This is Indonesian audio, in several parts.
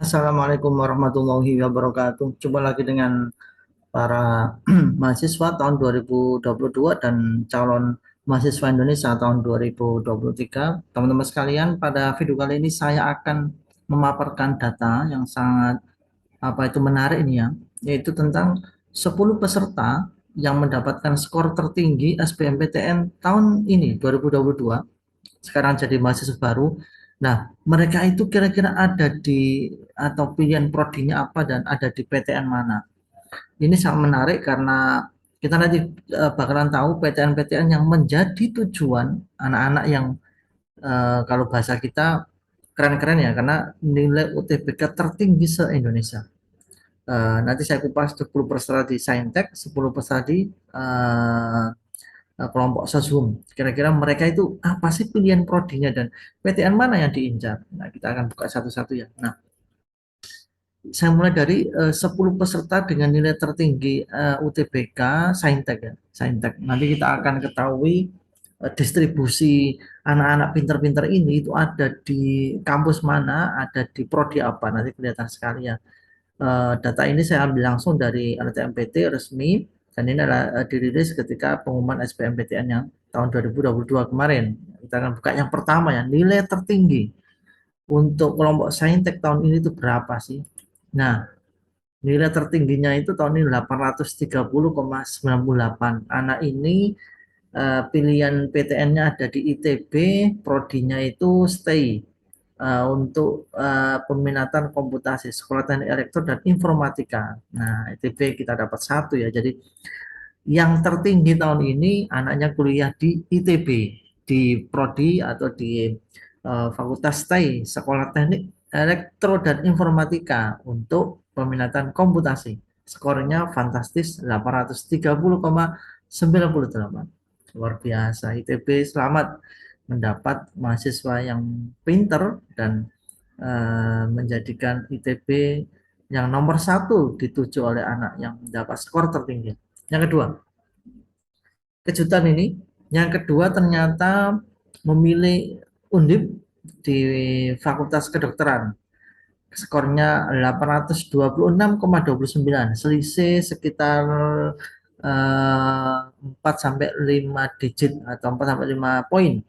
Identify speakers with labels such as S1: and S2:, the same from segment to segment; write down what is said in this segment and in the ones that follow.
S1: Assalamualaikum warahmatullahi wabarakatuh. Jumpa lagi dengan para mahasiswa tahun 2022 dan calon mahasiswa Indonesia tahun 2023. Teman-teman sekalian, pada video kali ini saya akan memaparkan data yang sangat menarik ini ya, yaitu tentang 10 peserta yang mendapatkan skor tertinggi SBMPTN tahun ini 2022, sekarang jadi mahasiswa baru. Nah, mereka itu kira-kira ada di atau pilihan prodinya apa dan ada di PTN mana. Ini sangat menarik karena kita nanti bakalan tahu PTN-PTN yang menjadi tujuan anak-anak yang kalau bahasa kita keren-keren ya, karena nilai UTBK tertinggi se-Indonesia. Nanti saya kupas 10 peserta di Saintek, 10 peserta di kelompok sosum. Kira-kira mereka itu apa sih pilihan prodinya dan PTN mana yang diincar. Nah, kita akan buka satu-satu ya. Nah, saya mulai dari 10 peserta dengan nilai tertinggi UTBK Saintek ya. Saintek. Nanti kita akan ketahui distribusi anak-anak pinter-pinter ini itu ada di kampus mana, ada di prodi apa. Nanti kelihatan sekali ya. Data ini saya ambil langsung dari LTMPT resmi, dan ini adalah dirilis ketika pengumuman SBMPTN yang tahun 2022 kemarin. Kita akan buka yang pertama ya, nilai tertinggi untuk kelompok Saintek tahun ini itu berapa sih? Nah, nilai tertingginya itu tahun ini 830,98. Anak ini pilihan PTN-nya ada di ITB, prodinya itu stay untuk peminatan komputasi, sekolah teknik elektro dan informatika. Nah, ITB kita dapat satu ya. Jadi yang tertinggi tahun ini anaknya kuliah di ITB, di prodi atau di Fakultas TEI, Sekolah Teknik Elektro dan Informatika untuk peminatan komputasi. Skornya fantastis 830,98. Luar biasa. ITB selamat mendapat mahasiswa yang pinter dan menjadikan ITB yang nomor satu dituju oleh anak yang mendapat skor tertinggi. Yang kedua, kejutan ini. Yang kedua ternyata memilih Undip di Fakultas Kedokteran. Skornya 826,29, selisih sekitar 4 sampai 5 digit atau 4 sampai 5 poin.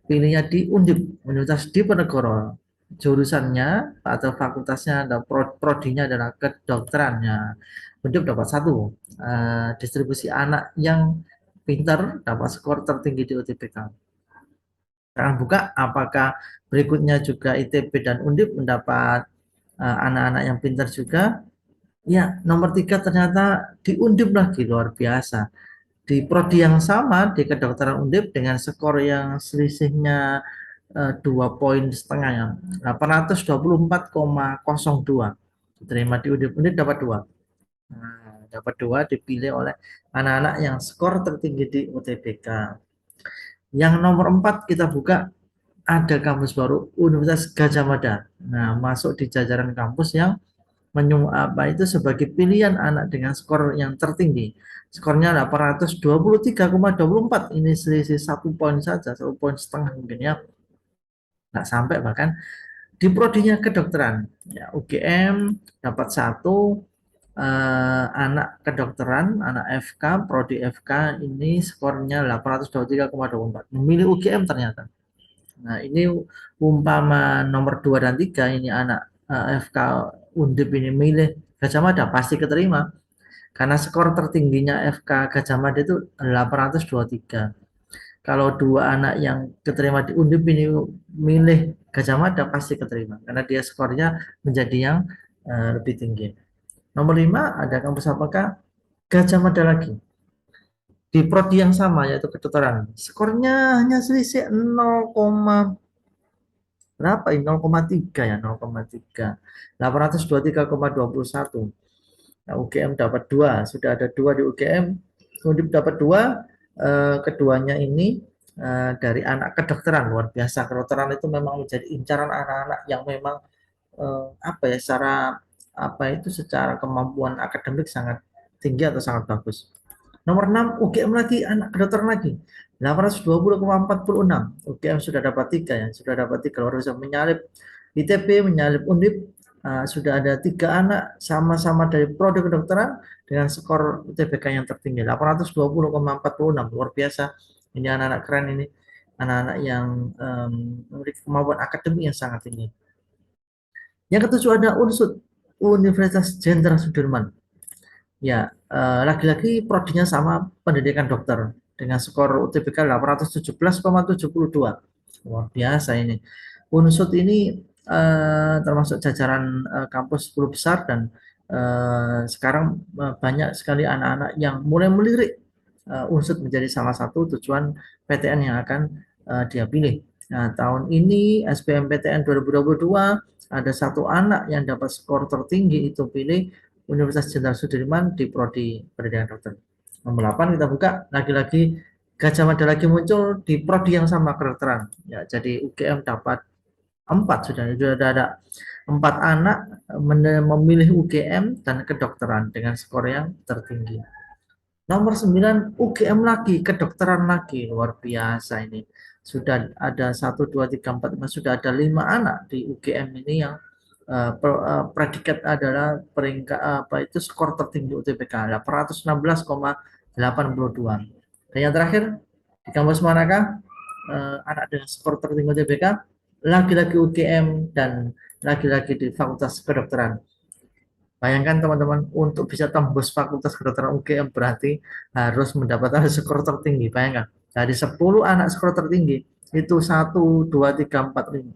S1: Pilihnya di Undip, Universitas Diponegoro. Jurusannya atau fakultasnya atau prodinya adalah kedokterannya. Undip dapat satu. Distribusi anak yang pintar dapat skor tertinggi di UTBK. Sekarang buka apakah berikutnya juga ITB dan Undip mendapat anak-anak yang pintar juga. Ya, nomor 3 ternyata di Undip lagi, luar biasa. Di prodi yang sama di kedokteran Undip dengan skor yang selisihnya 2,5 poin ya, 824,02 diterima di Undip. Undip dapat 2. Nah, dapat 2 dipilih oleh anak-anak yang skor tertinggi di UTBK. Yang nomor 4 kita buka, ada kampus baru Universitas Gadjah Mada. Nah, masuk di jajaran kampus yang itu sebagai pilihan anak dengan skor yang tertinggi. Skornya 823,24. Ini selisih 1 poin saja, 1,5 poin mungkin ya. Nggak sampai bahkan. Di prodinya kedokteran, ya, UGM dapat satu. Anak kedokteran, anak FK, prodi FK ini skornya 823,24. Memilih UGM ternyata. Nah, ini umpama nomor 2 dan 3 ini anak FK Undip ini milih Gadjah Mada pasti keterima. Karena skor tertingginya FK Gadjah Mada itu 823. Kalau dua anak yang keterima di Undip ini milih Gadjah Mada pasti keterima. Karena dia skornya menjadi yang lebih tinggi. Nomor 5 ada kampus apakah? Gadjah Mada lagi. Di prodi yang sama yaitu kedokteran. Skornya hanya selisih 0, berapa ini, 0,3 ya, 0,3, 823,21. Nah, UGM dapat 2, sudah ada 2 di UGM. Undip dapat 2, keduanya ini dari anak kedokteran. Luar biasa, kedokteran itu memang menjadi incaran anak-anak yang memang secara kemampuan akademik sangat tinggi atau sangat bagus. Nomor 6 UGM lagi, anak kedokteran lagi 820,46. UGM sudah dapat 3 ya, sudah dapat 3, luar biasa, menyalip ITB, menyalip Undip. sudah ada 3 anak sama-sama dari prodi kedokteran dengan skor UTBK yang tertinggi 820,46, luar biasa. Ini anak-anak keren ini, anak-anak yang memiliki kemampuan akademik yang sangat tinggi. Yang ketujuh ada UNSUD, Universitas Jenderal Sudirman. Ya, lagi-lagi prodinya sama, pendidikan dokter dengan skor UTBK 817,72. Luar biasa ini. UNSUD ini termasuk jajaran kampus 10 besar, dan sekarang banyak sekali anak-anak yang mulai melirik UNSUD menjadi salah satu tujuan PTN yang akan dia pilih. Nah, tahun ini SBMPTN 2022 ada 1 anak yang dapat skor tertinggi, itu pilih Universitas Jenderal Sudirman di prodi pendidikan dokter. Nomor 8 kita buka, lagi-lagi Gajah Mada lagi muncul di prodi yang sama, kedokteran. Ya, jadi UGM dapat 4, sudah ada 4 anak memilih UGM dan kedokteran dengan skor yang tertinggi. Nomor 9 UGM lagi, kedokteran lagi, luar biasa ini. Sudah ada 1, 2, 3, 4, 5, sudah ada 5 anak di UGM ini yang predikat adalah peringkat apa itu skor tertinggi UTBK 816,82. Dan yang terakhir di kampus manakah anak dengan skor tertinggi UTBK? Lagi-lagi UGM dan lagi-lagi di Fakultas Kedokteran. Bayangkan teman-teman, untuk bisa tembus Fakultas Kedokteran UGM berarti harus mendapatkan skor tertinggi. Bayangkan, dari 10 anak skor tertinggi, itu 1, 2, 3, 4, 5.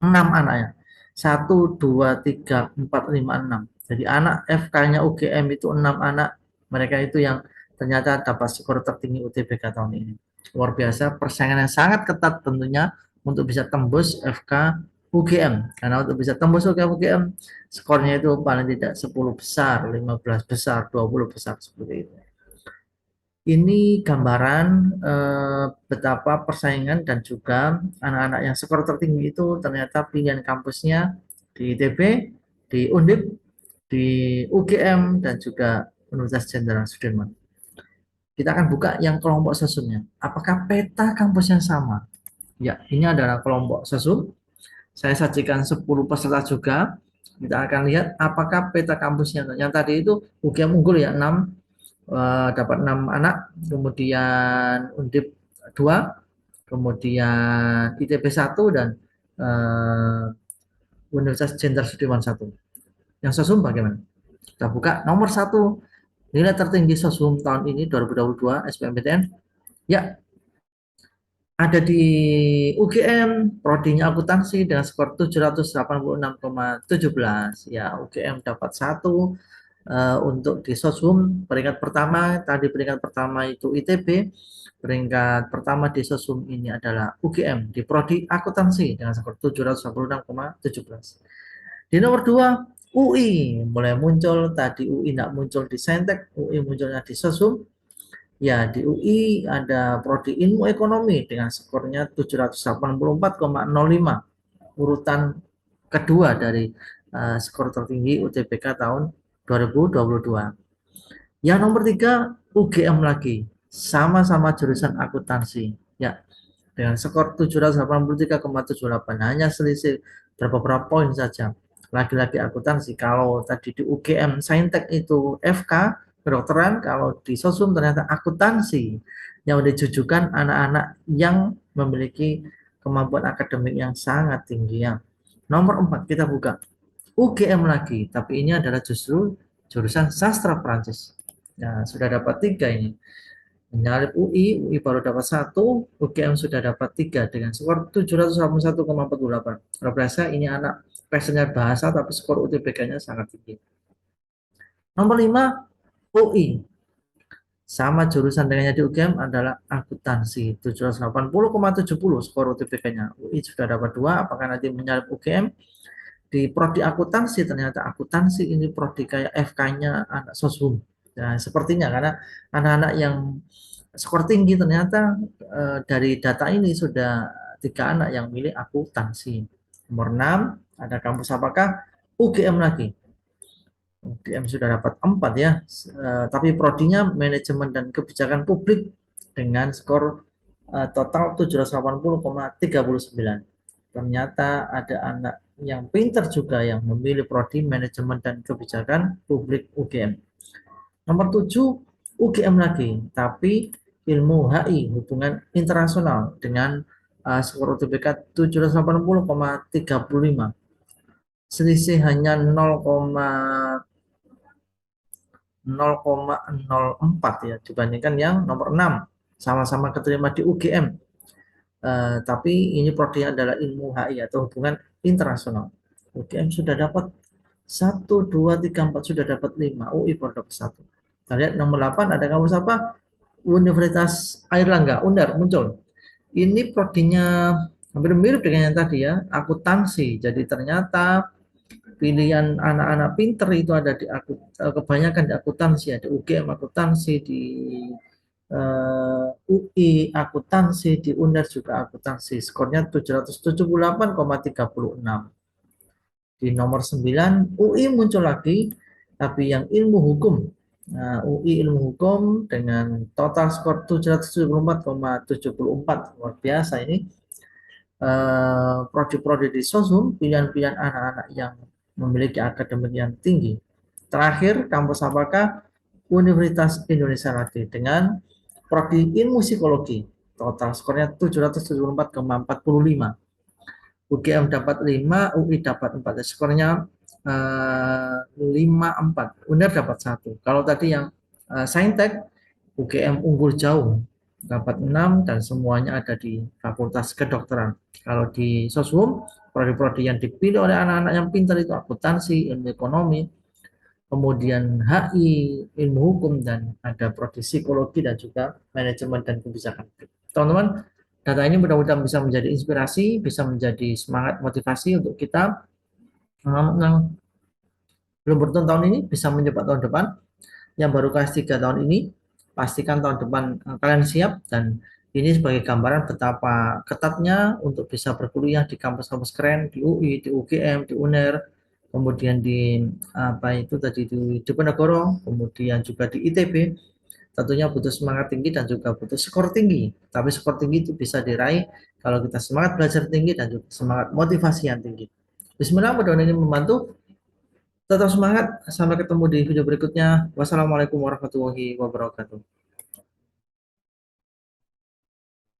S1: 6 anaknya. 1, 2, 3, 4, 5, 6. Jadi anak FK-nya UGM itu 6 anak. Mereka itu yang ternyata dapat skor tertinggi UTBK tahun ini. Luar biasa, persaingan yang sangat ketat tentunya untuk bisa tembus FK UGM. Karena untuk bisa tembus FK UGM, skornya itu paling tidak 10 besar, 15 besar, 20 besar, seperti itu. Ini gambaran betapa persaingan dan juga anak-anak yang skor tertinggi itu ternyata pilihan kampusnya di ITB, di Undip, di UGM, dan juga Universitas Jenderal Sudirman. Kita akan buka yang kelompok sesumnya. Apakah peta kampus yang sama? Ya, ini adalah kelompok sesum. Saya sajikan 10 peserta juga. Kita akan lihat apakah peta kampusnya. Yang tadi itu UGM unggul ya, 6, dapat 6 anak, kemudian Undip 2, kemudian ITB 1, dan Universitas Jenderal Sudirman 1. Yang sosum bagaimana? Kita buka nomor 1, nilai tertinggi sosum tahun ini 2022 SBMPTN. Ya, ada di UGM, prodinya akuntansi dengan skor 786,17. Ya, UGM dapat 1. Untuk di Sosum peringkat pertama, tadi peringkat pertama itu ITB, peringkat pertama di Sosum ini adalah UGM di prodi akuntansi dengan skor 786,17. Di nomor 2 UI mulai muncul, tadi UI tidak muncul di Saintek, UI munculnya di Sosum. Ya, di UI ada prodi ilmu ekonomi dengan skornya 784,05, urutan kedua dari skor tertinggi UTBK tahun 2022. Yang nomor 3 UGM lagi, sama-sama jurusan akuntansi. Ya, dengan skor 783,78, hanya selisih beberapa poin saja. Lagi-lagi akuntansi. Kalau tadi di UGM Saintek itu FK kedokteran, kalau di Sosum ternyata akuntansi yang ditujukan anak-anak yang memiliki kemampuan akademik yang sangat tinggi. Ya. Nomor 4 kita buka UGM lagi, tapi ini adalah justru jurusan sastra Prancis. Nah, sudah dapat 3 ini. Menyalip UI baru dapat 1, UGM sudah dapat 3 dengan skor 781,48. Kalau biasa ini anak passionnya bahasa tapi skor UTBK-nya sangat tinggi. Nomor 5 UI. Sama jurusan dengannya di UGM adalah akuntansi, 780,70 skor UTBK-nya. UI sudah dapat 2, apakah nanti menyalip UGM? Di prodi akuntansi ternyata akuntansi ini prodi kayak FK-nya anak sosum. Nah, sepertinya karena anak-anak yang skor tinggi ternyata dari data ini sudah 3 anak yang milih akuntansi. Nomor 6 ada kampus apakah? UGM lagi. UGM sudah dapat 4 ya, tapi prodinya manajemen dan kebijakan publik dengan skor total 780,39. Ternyata ada anak yang pintar juga yang memilih prodi manajemen dan kebijakan publik UGM. Nomor 7, UGM lagi, tapi ilmu HI, hubungan internasional dengan skor UTBK 780,35. Selisih hanya 0,04 ya dibandingkan yang nomor 6. Sama-sama keterima di UGM. Tapi ini prodinya adalah ilmu HI atau hubungan internasional. UGM sudah dapat 1, 2, 3, 4 sudah dapat 5. UI baru dapat 1. Kita lihat nomor 8 ada kampus apa? Universitas Airlangga, UNER muncul. Ini prodinya hampir mirip dengan yang tadi ya, akuntansi. Jadi ternyata pilihan anak-anak pinter itu ada di kebanyakan di akuntansi, ada UGM akuntansi, di UI akuntansi, di UNER juga akuntansi. Skornya 778,36. Di nomor 9 UI muncul lagi, tapi yang ilmu hukum. Nah, UI ilmu hukum dengan total skor 774,74, luar biasa ini. Prodi-prodi di Sosum, pilihan-pilihan anak-anak yang memiliki akademik yang tinggi. Terakhir, kampus apakah? Universitas Indonesia lagi dengan prodi ilmu psikologi. Total skornya 774,45. UGM dapat 5, UI dapat 4. Skornya 5-4. UNER dapat 1. Kalau tadi yang Saintek, UGM unggul jauh, dapat 6 dan semuanya ada di Fakultas Kedokteran. Kalau di Sosum, prodi-prodi yang dipilih oleh anak-anak yang pintar itu akuntansi, ilmu ekonomi, kemudian HI, ilmu hukum, dan ada prodi psikologi dan juga manajemen dan kebijakan. Teman-teman, data ini mudah-mudahan bisa menjadi inspirasi, bisa menjadi semangat motivasi untuk kita yang belum beruntung tahun ini bisa mencoba tahun depan, yang baru kelas 3 tahun ini pastikan tahun depan kalian siap, dan ini sebagai gambaran betapa ketatnya untuk bisa berkuliah di kampus-kampus keren di UI, di UGM, di UNER, kemudian di apa itu tadi di Diponegoro, kemudian juga di ITB. Tentunya butuh semangat tinggi dan juga butuh skor tinggi. Tapi skor tinggi itu bisa diraih kalau kita semangat belajar tinggi dan juga semangat motivasi yang tinggi. Bismillah, mudah-mudahan ini membantu. Tetap semangat. Sampai ketemu di video berikutnya. Wassalamualaikum warahmatullahi wabarakatuh.